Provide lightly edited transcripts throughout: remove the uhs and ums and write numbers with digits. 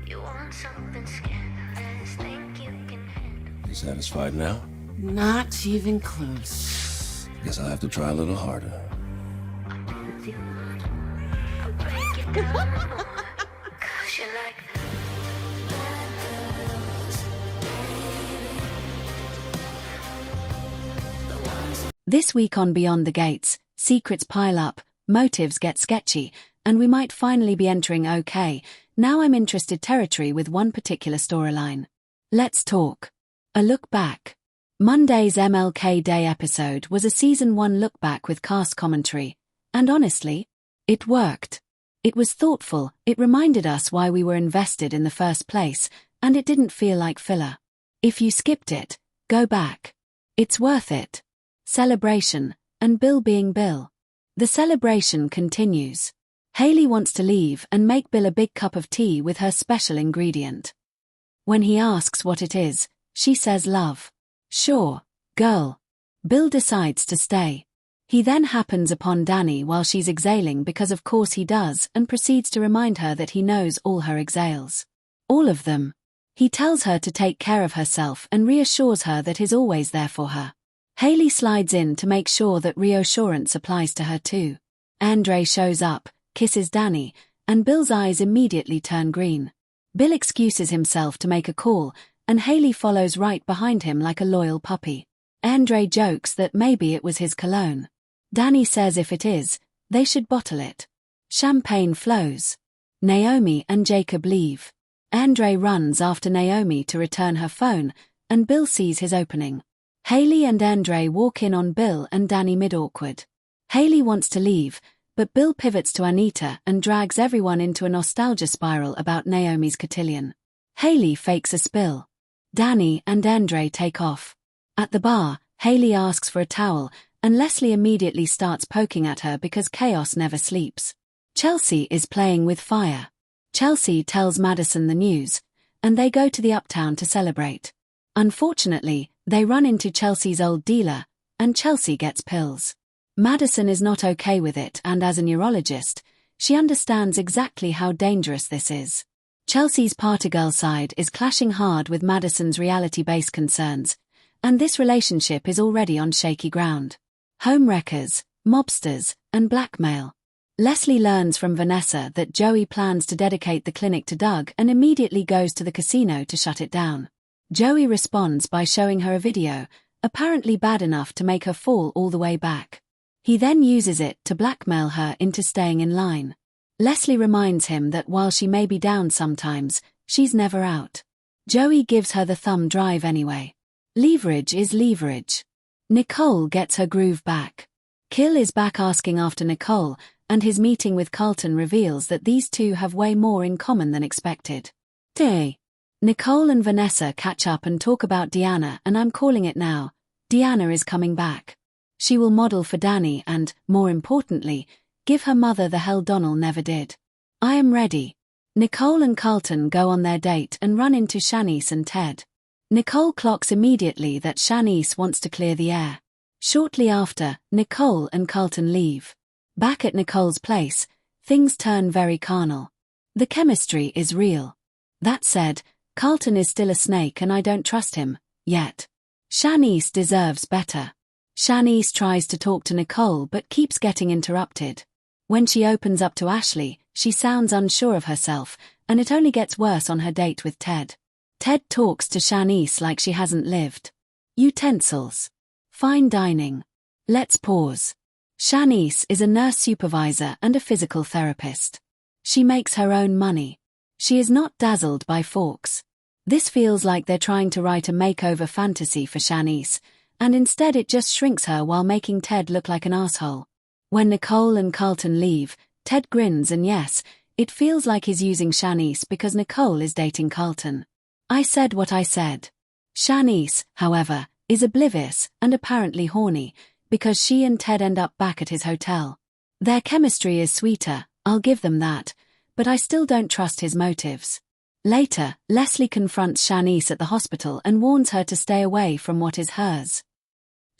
You want something scandalous, think you can handle. You satisfied now? Not even close. Guess I'll have to try a little harder. With you, I'll break it down more. 'Cause you like that. This week on Beyond the Gates, secrets pile up, motives get sketchy, and we might finally be entering okay, now I'm interested territory with one particular storyline. Let's talk. A look back. Monday's MLK Day episode was a season 1 look back with cast commentary, and honestly, it worked. It was thoughtful, it reminded us why we were invested in the first place, and it didn't feel like filler. If you skipped it, go back. It's worth it. Celebration, and Bill being Bill. The celebration continues. Hayley wants to leave and make Bill a big cup of tea with her special ingredient. When he asks what it is, she says love. Sure, girl. Bill decides to stay. He then happens upon Daphnee while she's exhaling because of course he does and proceeds to remind her that he knows all her exhales. All of them. He tells her to take care of herself and reassures her that he's always there for her. Hayley slides in to make sure that reassurance applies to her too. Andre shows up, kisses Daphnee, and Bill's eyes immediately turn green. Bill excuses himself to make a call, and Hayley follows right behind him like a loyal puppy. Andre jokes that maybe it was his cologne. Daphnee says if it is, they should bottle it. Champagne flows. Naomi and Jacob leave. Andre runs after Naomi to return her phone, and Bill sees his opening. Hayley and Andre walk in on Bill and Daphnee mid-awkward. Hayley wants to leave, but Bill pivots to Anita and drags everyone into a nostalgia spiral about Naomi's cotillion. Hayley fakes a spill. Daphnee and Andre take off. At the bar, Hayley asks for a towel, and Leslie immediately starts poking at her because chaos never sleeps. Chelsea is playing with fire. Chelsea tells Madison the news, and they go to the uptown to celebrate. Unfortunately, they run into Chelsea's old dealer, and Chelsea gets pills. Madison is not okay with it, and as a neurologist, she understands exactly how dangerous this is. Chelsea's partygirl side is clashing hard with Madison's reality-based concerns, and this relationship is already on shaky ground. Homewreckers, mobsters, and blackmail. Leslie learns from Vanessa that Joey plans to dedicate the clinic to Doug and immediately goes to the casino to shut it down. Joey responds by showing her a video, apparently bad enough to make her fall all the way back. He then uses it to blackmail her into staying in line. Leslie reminds him that while she may be down sometimes, she's never out. Joey gives her the thumb drive anyway. Leverage is leverage. Nicole gets her groove back. Kill is back asking after Nicole, and his meeting with Carlton reveals that these two have way more in common than expected. Day. Nicole and Vanessa catch up and talk about Deanna, and I'm calling it now. Deanna is coming back. She will model for Daphnee and, more importantly, give her mother the hell Donald never did. I am ready. Nicole and Carlton go on their date and run into Shanice and Ted. Nicole clocks immediately that Shanice wants to clear the air. Shortly after, Nicole and Carlton leave. Back at Nicole's place, things turn very carnal. The chemistry is real. That said, Carlton is still a snake and I don't trust him, yet. Shanice deserves better. Shanice tries to talk to Nicole but keeps getting interrupted. When she opens up to Ashley, she sounds unsure of herself, and it only gets worse on her date with Ted. Ted talks to Shanice like she hasn't lived. Utensils. Fine dining. Let's pause. Shanice is a nurse supervisor and a physical therapist. She makes her own money. She is not dazzled by forks. This feels like they're trying to write a makeover fantasy for Shanice, and instead it just shrinks her while making Ted look like an asshole. When Nicole and Carlton leave, Ted grins and yes, it feels like he's using Shanice because Nicole is dating Carlton. I said what I said. Shanice, however, is oblivious and apparently horny, because she and Ted end up back at his hotel. Their chemistry is sweeter, I'll give them that, but I still don't trust his motives. Later, Leslie confronts Shanice at the hospital and warns her to stay away from what is hers.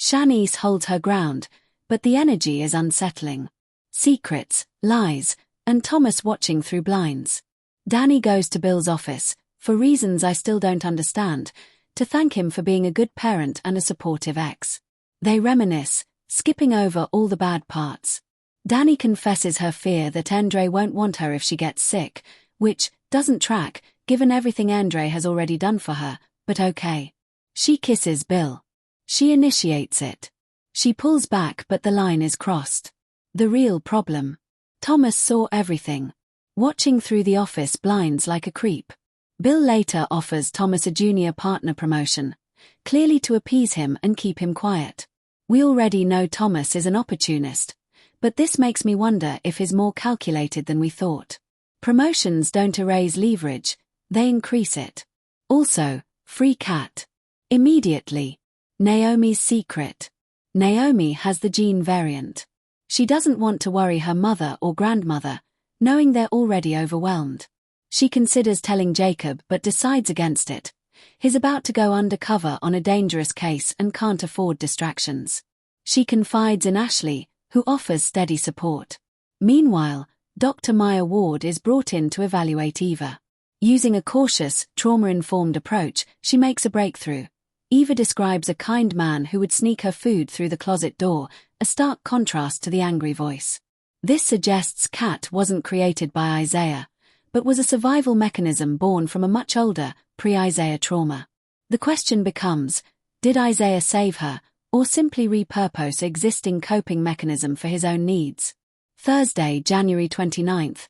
Shanice holds her ground, but the energy is unsettling. Secrets, lies, and Thomas watching through blinds. Danny goes to Bill's office, for reasons I still don't understand, to thank him for being a good parent and a supportive ex. They reminisce, skipping over all the bad parts. Danny confesses her fear that Andre won't want her if she gets sick, which doesn't track, given everything Andre has already done for her, but okay. She kisses Bill. She initiates it. She pulls back, but the line is crossed. The real problem. Thomas saw everything, watching through the office blinds like a creep. Bill later offers Thomas a junior partner promotion, clearly to appease him and keep him quiet. We already know Thomas is an opportunist, but this makes me wonder if he's more calculated than we thought. Promotions don't erase leverage, they increase it. Also, free Kat. Immediately. Naomi's secret. Naomi has the gene variant. She doesn't want to worry her mother or grandmother, knowing they're already overwhelmed. She considers telling Jacob but decides against it. He's about to go undercover on a dangerous case and can't afford distractions. She confides in Ashley, who offers steady support. Meanwhile, Dr. Maya Ward is brought in to evaluate Eva. Using a cautious, trauma-informed approach, she makes a breakthrough. Eva describes a kind man who would sneak her food through the closet door, a stark contrast to the angry voice. This suggests Kat wasn't created by Isaiah, but was a survival mechanism born from a much older, pre-Isaiah trauma. The question becomes, did Isaiah save her, or simply repurpose existing coping mechanism for his own needs? Thursday, January 29th.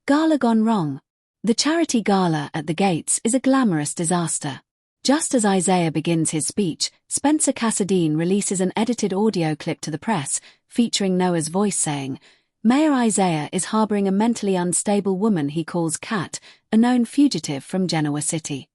Gala gone wrong. The charity gala at the gates is a glamorous disaster. Just as Isaiah begins his speech, Spencer Cassadine releases an edited audio clip to the press, featuring Noah's voice saying, Mayor Isaiah is harboring a mentally unstable woman he calls Kat, a known fugitive from Genoa City.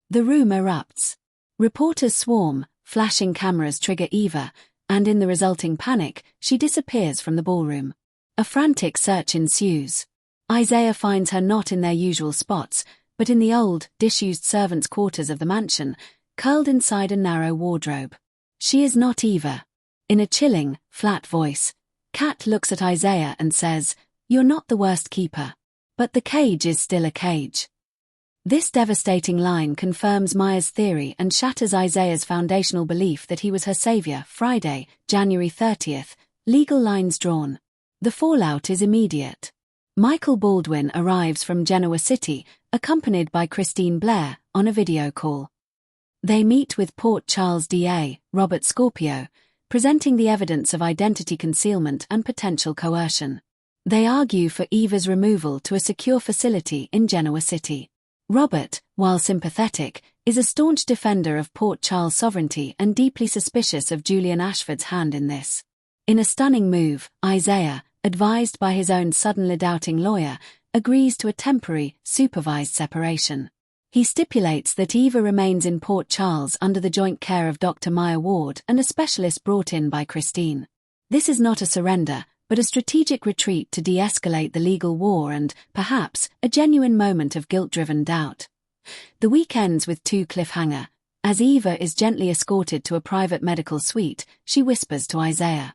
The room erupts. Reporters swarm, flashing cameras trigger Eva, and in the resulting panic, she disappears from the ballroom. A frantic search ensues. Isaiah finds her not in their usual spots, but in the old, disused servants' quarters of the mansion, curled inside a narrow wardrobe. She is not Eva. In a chilling, flat voice, Kat looks at Isaiah and says, "You're not the worst keeper. But the cage is still a cage." This devastating line confirms Maya's theory and shatters Isaiah's foundational belief that he was her savior. Friday, January 30th, legal lines drawn. The fallout is immediate. Michael Baldwin arrives from Genoa City, accompanied by Christine Blair, on a video call. They meet with Port Charles DA, Robert Scorpio, presenting the evidence of identity concealment and potential coercion. They argue for Eva's removal to a secure facility in Genoa City. Robert, while sympathetic, is a staunch defender of Port Charles sovereignty and deeply suspicious of Julian Ashford's hand in this. In a stunning move, Isaiah, advised by his own suddenly doubting lawyer, agrees to a temporary, supervised separation. He stipulates that Eva remains in Port Charles under the joint care of Dr. Maya Ward and a specialist brought in by Christine. This is not a surrender, but a strategic retreat to de-escalate the legal war and, perhaps, a genuine moment of guilt-driven doubt. The week ends with two cliffhanger. As Eva is gently escorted to a private medical suite, she whispers to Isaiah,